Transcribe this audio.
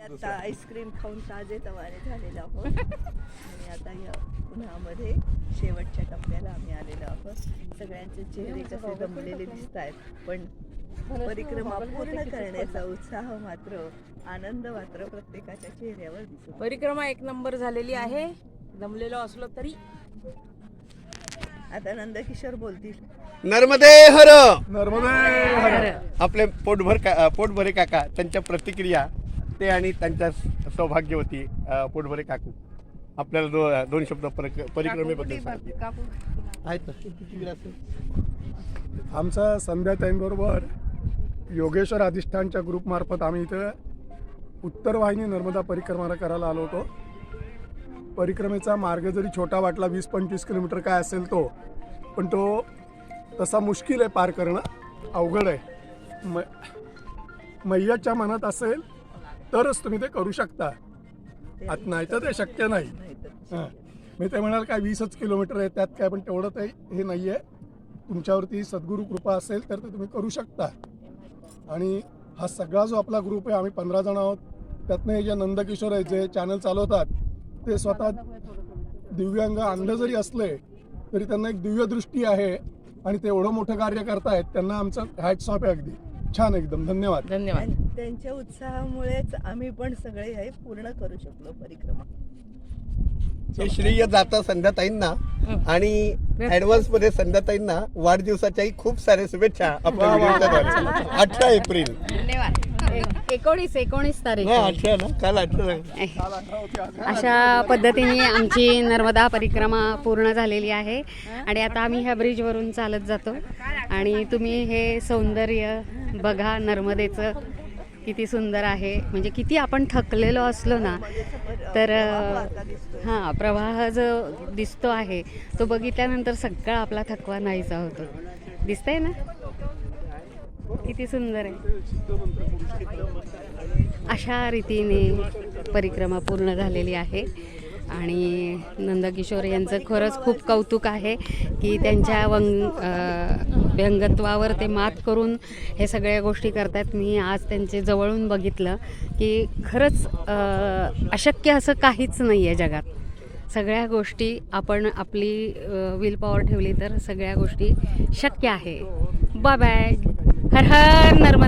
आता आईस्क्रीम खाऊन ताजेतवाने झालेलो आहोत आणि आता या उन्हामध्ये शेवटच्या टप्प्याला आम्ही आलेलो आहोत. सगळ्यांचे चेहरे कसे दमलेले दिसत आहेत, पण परिक्रमा पूर्ण करण्याचा उत्साह मात्र, आनंद मात्र प्रत्येकाच्या चेहऱ्यावर दिसतो. परिक्रमा एक नंबर झालेली आहे, दमलेलो असलो तरी. आता नंदकिशोर बोलतील. नर्मदे हर. नर्मदे हर. आपले पोटभरे काका, त्यांच्या प्रतिक्रिया ते आणि त्यांच्या सौभाग्यवती पोटभरे काकू आपल्याला दोन शब्द परिक्रमेबद्दल सांगतील. आहेत ना. आमचा संध्याताईंबरोबर योगेश्वर अधिष्ठानच्या ग्रुपमार्फत आम्ही इथं उत्तर वाहिनी नर्मदा परिक्रमा करायला आलो होतो. परिक्रमेचा मार्ग जरी छोटा वाटला, 20-25 किलोमीटर काय असेल तो, पण तो तसा मुश्किल आहे पार करणं, अवघड आहे. मैयाच्या मनात असेल तरच तुम्ही ते करू शकता, आता नाही तर ते शक्य नाही. मी ते म्हणाल काय 20च किलोमीटर आहे त्यात काय, पण तेवढं ते हे नाही आहे. तुमच्यावरती सद्गुरू कृपा असेल तर ते तुम्ही करू शकता. आणि हा सगळा जो आपला ग्रुप आहे, आम्ही 15 जण आहोत. त्यातनं हे जे नंदकिशोर आहे जे चॅनल चालवतात, ते स्वतः दिव्यांग अंध जरी असले तरी त्यांना एक दिव्य दृष्टी आहे आणि ते एवढं मोठं कार्य करतायत. त्यांना आमचं हॅट्स ऑफ आहे. अगदी छान, एकदम धन्यवाद. धन्यवाद. त्यांच्या उत्साहामुळेच आम्ही पण सगळे हे पूर्ण करू शकलो परिक्रमा. हे श्रेय जातं संध्याताईंना आणि ॲडव्हान्स मध्ये संध्याताईंना वाढदिवसाच्याही खूप साऱ्या शुभेच्छा. आपल्या व्हिडिओच्या द्वारे 18 एप्रिल. धन्यवाद. 19 तारीख. नाही 18 ना, काल 18. अशा पद्धतीने आमची नर्मदा परिक्रमा पूर्ण झालेली आहे आणि आता आम्ही ह्या ब्रिजवरून चालत जातो आणि तुम्ही हे सौंदर्य बघा नर्मदेचं, किती सुंदर आहे. म्हणजे किती आपण थकलेलो असलो ना तर हां, प्रवाह जो दिसतो आहे तो बघितल्यानंतर सगळा आपला थकवा नाहीसा होतो. दिसतंय ना किती सुंदर आहे. अशा रीतीने परिक्रमा पूर्ण झालेली आहे आणि नंदकिशोर यांचं खरंच खूप कौतुक आहे की त्यांच्या व्यंगत्वावर ते मात करून हे सगळ्या गोष्टी करतात. मी आज त्यांचे जवळून बघितलं की खरंच अशक्य असं काहीच नाही आहे जगात. सगळ्या गोष्टी आपण आपली विल पॉवर ठेवली तर सगळ्या गोष्टी शक्य आहे. Bye bye. हर हर नर्मदे.